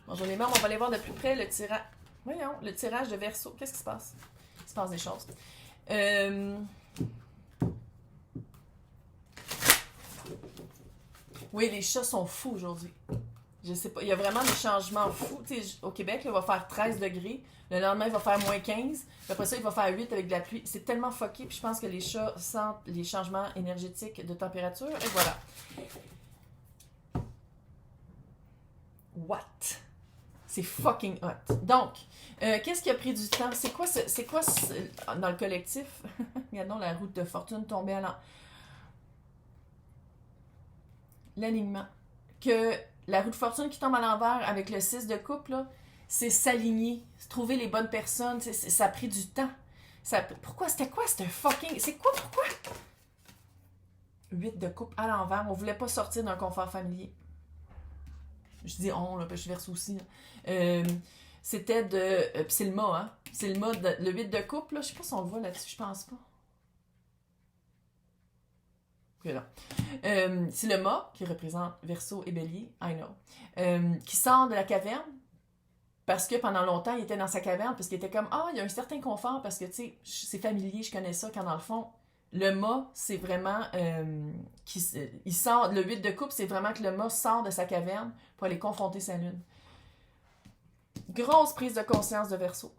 Bonjour les membres, on va aller voir de plus près le tirage de Verseau. Qu'est-ce qui se passe? Il se passe des choses. Oui, les chats sont fous aujourd'hui. Je sais pas, il y a vraiment des changements fous. Au Québec, là, il va faire 13 degrés. Le lendemain, il va faire moins 15. Puis après ça, il va faire 8 avec de la pluie. C'est tellement fucké. Puis je pense que les chats sentent les changements énergétiques de température. Et voilà. What? C'est fucking hot. Donc, qu'est-ce qui a pris du temps? C'est quoi dans le collectif? Regardons la route de fortune tomber à l'alignement. Que la roue de fortune qui tombe à l'envers avec le 6 de coupe, là, c'est s'aligner, trouver les bonnes personnes. Ça a pris du temps. Pourquoi? C'était quoi? C'était fucking... C'est quoi? Pourquoi? 8 de coupe à l'envers. On voulait pas sortir d'un confort familier. Je dis on, là, parce que je verse aussi. C'était de... puis c'est le mât, hein? C'est le mât, le 8 de coupe, là. Je sais pas si on le voit là-dessus, je pense pas. Voilà. C'est le mât qui représente Verseau et Bélier, I know, qui sort de la caverne parce que pendant longtemps, il était dans sa caverne parce qu'il était comme il y a un certain confort parce que, tu sais, c'est familier, je connais ça, quand dans le fond, le mât, c'est vraiment... il sort, le 8 de coupe, c'est vraiment que le mât sort de sa caverne pour aller confronter sa lune. Grosse prise de conscience de Verseau.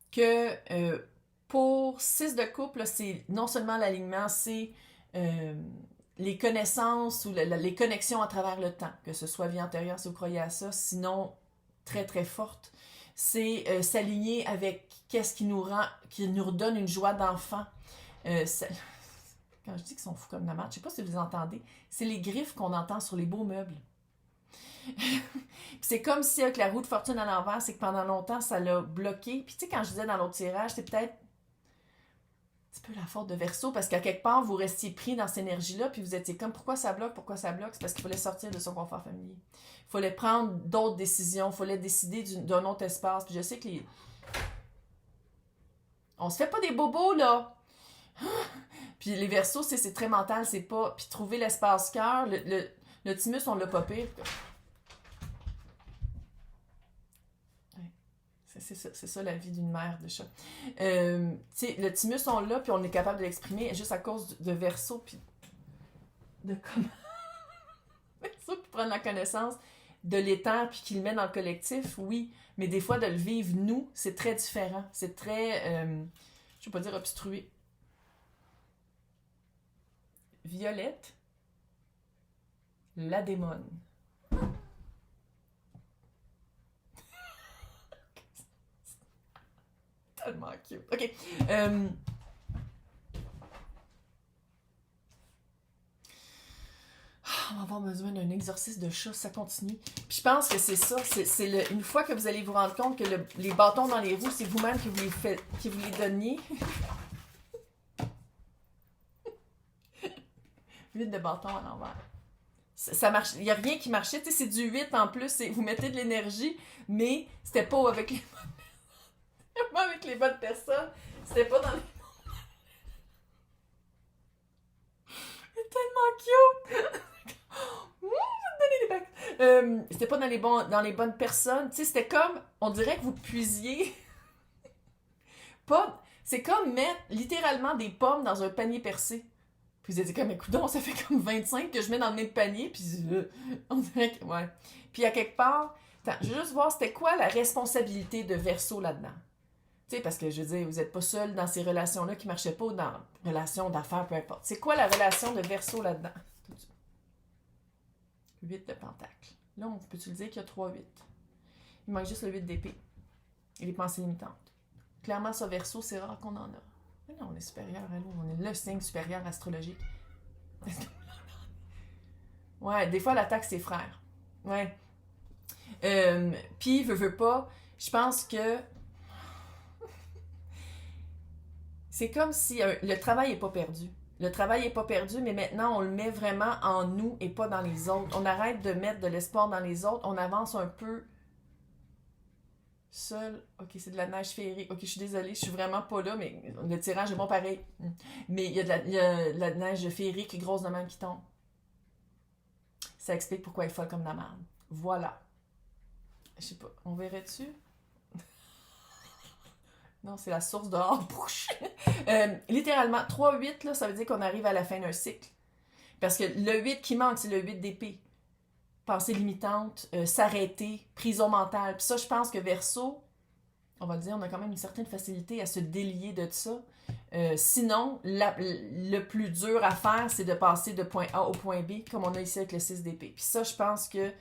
Que... pour 6 de couple, là, c'est non seulement l'alignement, c'est les connaissances ou les connexions à travers le temps, que ce soit vie antérieure si vous croyez à ça, sinon très très forte. C'est s'aligner avec qu'est-ce qui nous redonne une joie d'enfant. Quand je dis qu'ils sont fous comme la marde, je sais pas si vous entendez, c'est les griffes qu'on entend sur les beaux meubles. C'est comme si avec la roue de fortune à l'envers, c'est que pendant longtemps, ça l'a bloqué. Puis tu sais, quand je disais dans l'autre tirage, c'est peut-être un peu la faute de Verseau, parce qu'à quelque part, vous restiez pris dans cette énergie-là, puis vous étiez comme, pourquoi ça bloque? C'est parce qu'il fallait sortir de son confort familier. Il fallait prendre d'autres décisions, il fallait décider d'un autre espace. Puis je sais que on se fait pas des bobos, là! Puis les Verseaux, c'est très mental, c'est pas... Puis trouver l'espace cœur, le thymus, on l'a pas pire. C'est ça la vie d'une mère de chat. Le thymus, on l'a, puis on est capable de l'exprimer juste à cause de Verseau, puis de comment... Verseau qui prend la connaissance de l'éther, puis qui le met dans le collectif, oui, mais des fois, de le vivre, nous, c'est très différent. C'est très, je vais pas dire obstrué. Violette, la démone. Tellement cute. OK. On va avoir besoin d'un exorcisme de chat, ça continue. Puis je pense que c'est ça. Une fois que vous allez vous rendre compte que les bâtons dans les roues, c'est vous-même qui vous les donniez. 8 de bâtons à l'envers. Ça marche. Il n'y a rien qui marchait. Tu sais, c'est du 8 en plus. Vous mettez de l'énergie, mais c'était pas avec les bonnes personnes. C'était pas dans les... C'est tellement cute! C'était pas dans les bonnes personnes. Tu sais, c'était comme... On dirait que vous puisiez... pas... C'est comme mettre littéralement des pommes dans un panier percé. Puis vous êtes comme, écoute, ça fait comme 25 que je mets dans le même panier, puis on dirait que... Ouais. Puis à quelque part... Attends, je veux juste voir, c'était quoi la responsabilité de Verseau là-dedans? Tu sais, parce que je veux dire, vous n'êtes pas seul dans ces relations-là qui ne marchaient pas, ou dans relations d'affaires, peu importe. C'est quoi la relation de Verseau là-dedans? 8 de pentacle. Là, on peut-tu le dire qu'il y a 3-8? Il manque juste le 8 d'épée. Et les pensées limitantes. Clairement, ça, Verseau, c'est rare qu'on en a. Mais non, on est supérieur à nous. On est le signe supérieur astrologique. Ouais, des fois, l'attaque, c'est frère. Ouais. Puis, veut pas, je pense que c'est comme si le travail n'est pas perdu. Le travail n'est pas perdu, mais maintenant, on le met vraiment en nous et pas dans les autres. On arrête de mettre de l'espoir dans les autres. On avance un peu seul. Ok, c'est de la neige féerique. Ok, je suis désolée, je suis vraiment pas là, mais le tirage est bon pareil. Mais il y a de la neige féerique grosse de même qui tombe. Ça explique pourquoi elle est folle comme la merde. Voilà. Je sais pas, on verrait-tu? Non, c'est la source dehors. Littéralement, 3-8, là, ça veut dire qu'on arrive à la fin d'un cycle. Parce que le 8 qui manque, c'est le 8 d'épée. Pensée limitante, s'arrêter, prison mentale. Puis ça, je pense que Verseau, on va le dire, on a quand même une certaine facilité à se délier de ça. Sinon, le plus dur à faire, c'est de passer de point A au point B, comme on a ici avec le 6 d'épée. Puis ça, je pense que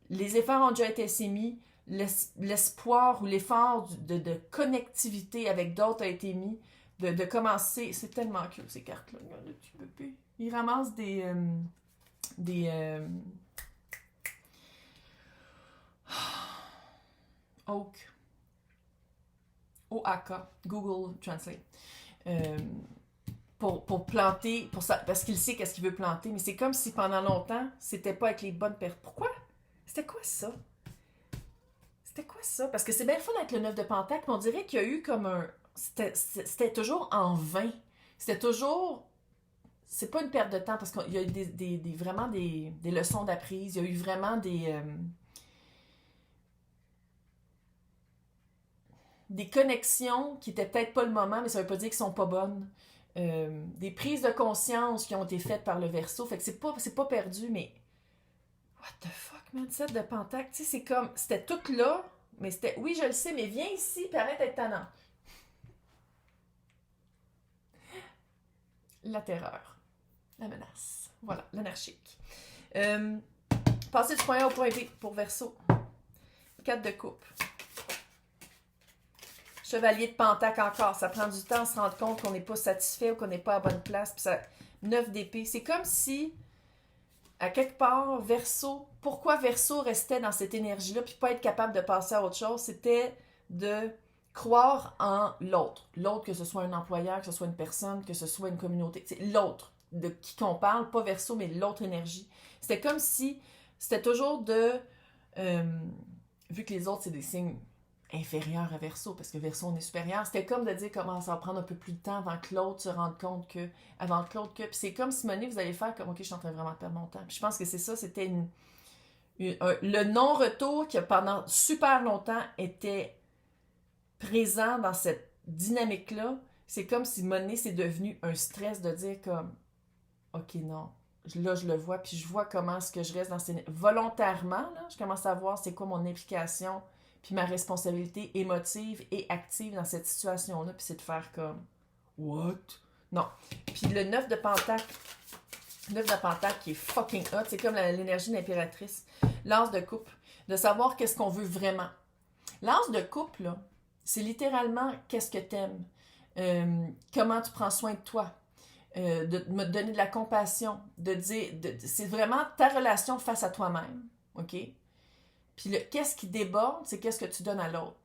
les efforts ont déjà été assez mis, l'espoir ou l'effort de connectivité avec d'autres a été mis, de commencer. C'est tellement cute, ces cartes-là. Le petit bébé. Ils ramassent des Oak. OAK. Google Translate. Pour planter, parce qu'il sait qu'est-ce qu'il veut planter, mais c'est comme si pendant longtemps, c'était pas avec les bonnes personnes. Pourquoi? C'était quoi ça? C'était quoi ça? Parce que c'est bien fun avec le 9 de Pentacle, mais on dirait qu'il y a eu comme un... C'était toujours en vain. C'était toujours... C'est pas une perte de temps, parce qu'il y a eu vraiment des leçons d'apprise. Il y a eu vraiment des connexions qui étaient peut-être pas le moment, mais ça veut pas dire qu'elles sont pas bonnes. Des prises de conscience qui ont été faites par le Verseau. Fait que c'est pas perdu, mais... What the fuck, man? 7 de Pentacle. Tu sais, c'est comme... C'était tout là, mais c'était... Oui, je le sais, mais viens ici et arrête d'être tannant. La terreur. La menace. Voilà, l'anarchique. Passer du point A au point B pour Verseau. 4 de coupe. Chevalier de Pentacle encore. Ça prend du temps à se rendre compte qu'on n'est pas satisfait ou qu'on n'est pas à bonne place. Puis ça... 9 d'épée. C'est comme si, à quelque part, Verseau... Pourquoi Verseau restait dans cette énergie-là puis pas être capable de passer à autre chose? C'était de croire en l'autre. L'autre, que ce soit un employeur, que ce soit une personne, que ce soit une communauté. C'est l'autre de qui qu'on parle, pas Verseau, mais l'autre énergie. C'était comme si c'était toujours de... vu que les autres, c'est des signes inférieurs à Verseau, parce que Verseau, on est supérieur, c'était comme de dire comment ça va prendre un peu plus de temps avant que l'autre se rende compte que... Avant que l'autre que... Puis c'est comme si, Monet, vous allez faire comme, OK, je suis en train vraiment de perdre mon temps. Puis je pense que c'est ça, c'était le non-retour qui, pendant super longtemps, était présent dans cette dynamique-là. C'est comme si Monet, c'est devenu un stress de dire comme... OK, non. Là, je le vois, puis je vois comment est-ce que je reste dans ces... Volontairement, là, je commence à voir c'est quoi mon implication, puis ma responsabilité émotive et active dans cette situation-là, puis c'est de faire comme... What? Non. Puis le 9 de Pentacle, 9 de Pentacle qui est fucking hot, c'est comme l'énergie de l'impératrice. L'As de coupe, de savoir qu'est-ce qu'on veut vraiment. L'As de coupe, là, c'est littéralement qu'est-ce que t'aimes, comment tu prends soin de toi, de me donner de la compassion, de dire, c'est vraiment ta relation face à toi-même, OK? Puis qu'est-ce qui déborde, c'est qu'est-ce que tu donnes à l'autre.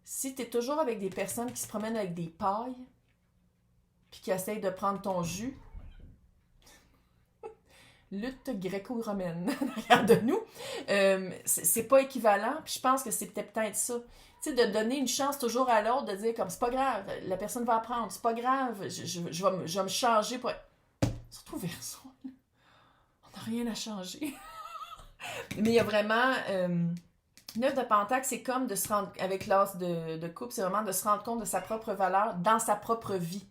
Si tu es toujours avec des personnes qui se promènent avec des pailles, puis qui essayent de prendre ton jus, lutte gréco-romaine derrière de nous, c'est pas équivalent, puis je pense que c'est peut-être ça. Tu sais, de donner une chance toujours à l'autre, de dire comme c'est pas grave, la personne va apprendre, c'est pas grave, je vais me changer pour... Surtout Verseau, on n'a rien à changer. Mais il y a vraiment... 9 de Pentacle, c'est comme de se rendre... Avec l'as de coupe, c'est vraiment de se rendre compte de sa propre valeur dans sa propre vie.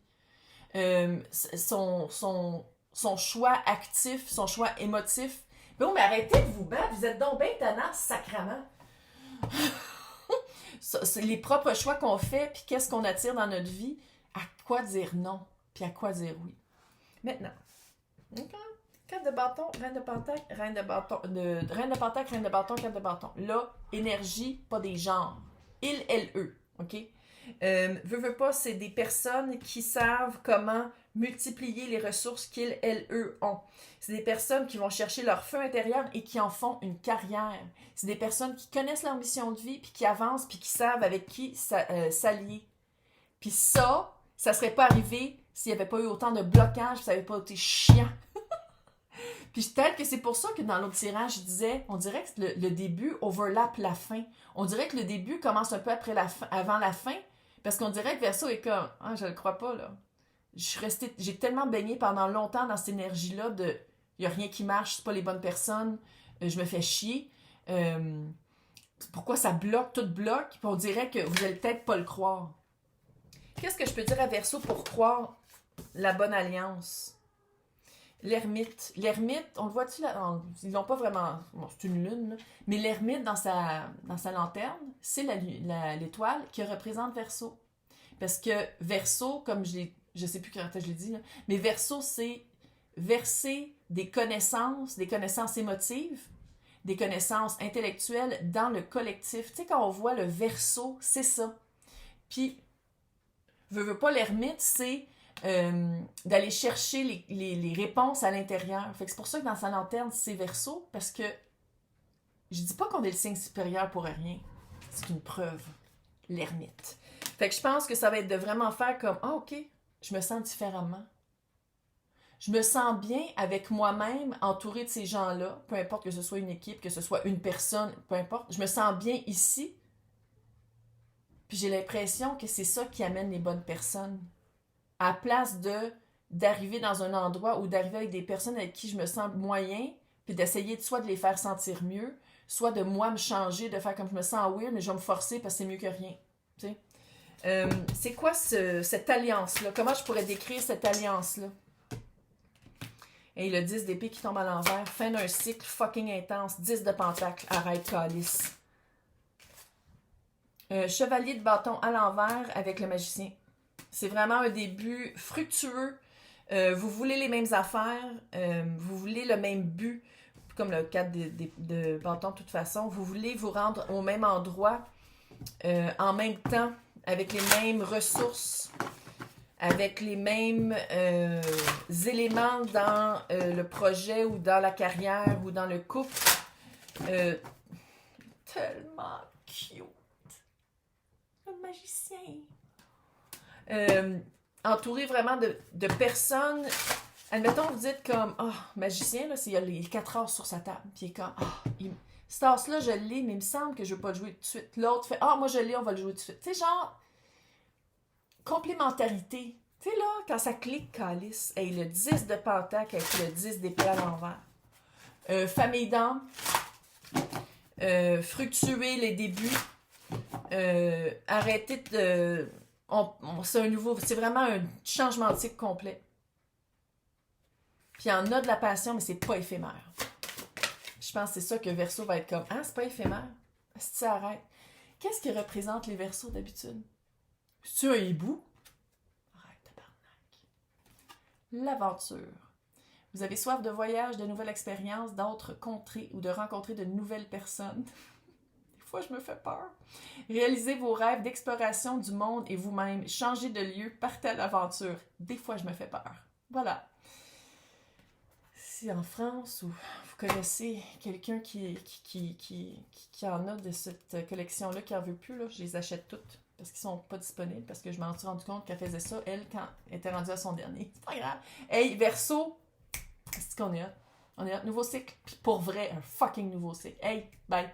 Son choix actif, son choix émotif. Bon, mais arrêtez de vous battre, vous êtes donc bien tannant, sacrament. C'est les propres choix qu'on fait, puis qu'est-ce qu'on attire dans notre vie, à quoi dire non, puis à quoi dire oui. Maintenant, okay. 4 de bâton, reine de pentacle, reine de bâton, reine de pentacle, reine de bâton, 4 de bâton. Là, énergie, pas des genres. Il, elle, eux, OK? Veux pas, c'est des personnes qui savent comment multiplier les ressources qu'ils, elles, eux ont. C'est des personnes qui vont chercher leur feu intérieur et qui en font une carrière. C'est des personnes qui connaissent leur mission de vie, puis qui avancent, puis qui savent avec qui s'allier. Puis ça serait pas arrivé s'il n'y avait pas eu autant de blocages, puis ça n'avait pas été chiant. Puis peut-être que c'est pour ça que dans l'autre tirage, je disais, on dirait que le début overlap la fin. On dirait que le début commence un peu avant la fin, parce qu'on dirait que Verseau est comme, ah, je le crois pas, là. J'ai tellement baigné pendant longtemps dans cette énergie-là de, il n'y a rien qui marche, c'est pas les bonnes personnes, je me fais chier. pourquoi ça bloque, tout bloque, puis on dirait que vous allez peut-être pas le croire. Qu'est-ce que je peux dire à Verseau pour croire la bonne alliance? L'ermite. L'ermite, on le voit-tu là? Ils l'ont pas vraiment. Bon, c'est une lune, là. Mais l'ermite dans sa lanterne, c'est l'étoile qui représente Verseau. Parce que Verseau, comme je sais plus comment je l'ai dit, là, mais Verseau, c'est verser des connaissances émotives, des connaissances intellectuelles dans le collectif. Tu sais, quand on voit le Verseau, c'est ça. Puis, veux pas, l'ermite, c'est d'aller chercher les réponses à l'intérieur. Fait que c'est pour ça que dans sa lanterne, c'est Verseau, parce que je dis pas qu'on est le signe supérieur pour rien. C'est une preuve. L'ermite. Fait que je pense que ça va être de vraiment faire comme « Ah, OK, je me sens différemment. Je me sens bien avec moi-même, entourée de ces gens-là, peu importe que ce soit une équipe, que ce soit une personne, peu importe. Je me sens bien ici. Puis j'ai l'impression que c'est ça qui amène les bonnes personnes. À la place d'arriver dans un endroit ou d'arriver avec des personnes avec qui je me sens moyen, puis d'essayer soit de les faire sentir mieux, soit de moi me changer, de faire comme je me sens weird, mais je vais me forcer parce que c'est mieux que rien. Tu sais? C'est quoi cette alliance-là? Comment je pourrais décrire cette alliance-là? Et le 10 d'épée qui tombe à l'envers, fin d'un cycle fucking intense, 10 de pentacle, arrête calice. Chevalier de bâton à l'envers avec le magicien. C'est vraiment un début fructueux. Vous voulez les mêmes affaires, vous voulez le même but, comme le 4 de bâton de toute façon. Vous voulez vous rendre au même endroit en même temps, avec les mêmes ressources, avec les mêmes éléments dans le projet ou dans la carrière ou dans le couple. Tellement cute. Le magicien. Entouré vraiment de personnes. Admettons, vous dites comme, ah, magicien, là, il y a les 4 as sur sa table. Puis il est comme, ah, cet as-là, je l'ai, mais il me semble que je ne veux pas le jouer tout de suite. L'autre fait, ah, moi je l'ai, on va le jouer tout de suite. Tu sais, genre, complémentarité. Tu sais, là, quand ça clique, calice, et le 10 de pentacle avec le 10 d'épée à l'envers. Famille d'âme. Fructuer les débuts. Arrêter de... c'est vraiment un changement de cycle complet. Puis il y en a de la passion, mais c'est pas éphémère. Je pense que c'est ça que Verseau va être comme. Ah, c'est pas éphémère. Si tu arrêtes. Qu'est-ce qui représente les Verseaux d'habitude? C'est-tu un hibou? Arrête, tabarnak. L'aventure. Vous avez soif de voyage, de nouvelles expériences, d'autres contrées ou de rencontrer de nouvelles personnes. Des fois, je me fais peur. Réalisez vos rêves d'exploration du monde et vous-même. Changez de lieu, partez à l'aventure. Des fois, je me fais peur. Voilà. Si en France, ou vous connaissez quelqu'un qui en a de cette collection-là, qui en veut plus, là, je les achète toutes. Parce qu'ils sont pas disponibles, parce que je m'en suis rendu compte qu'elle faisait ça, elle, quand elle était rendue à son dernier. C'est pas grave. Hey, Verseau, c'est qu'on est hot. On est hot. Nouveau cycle. Puis pour vrai, un fucking nouveau cycle. Hey, bye.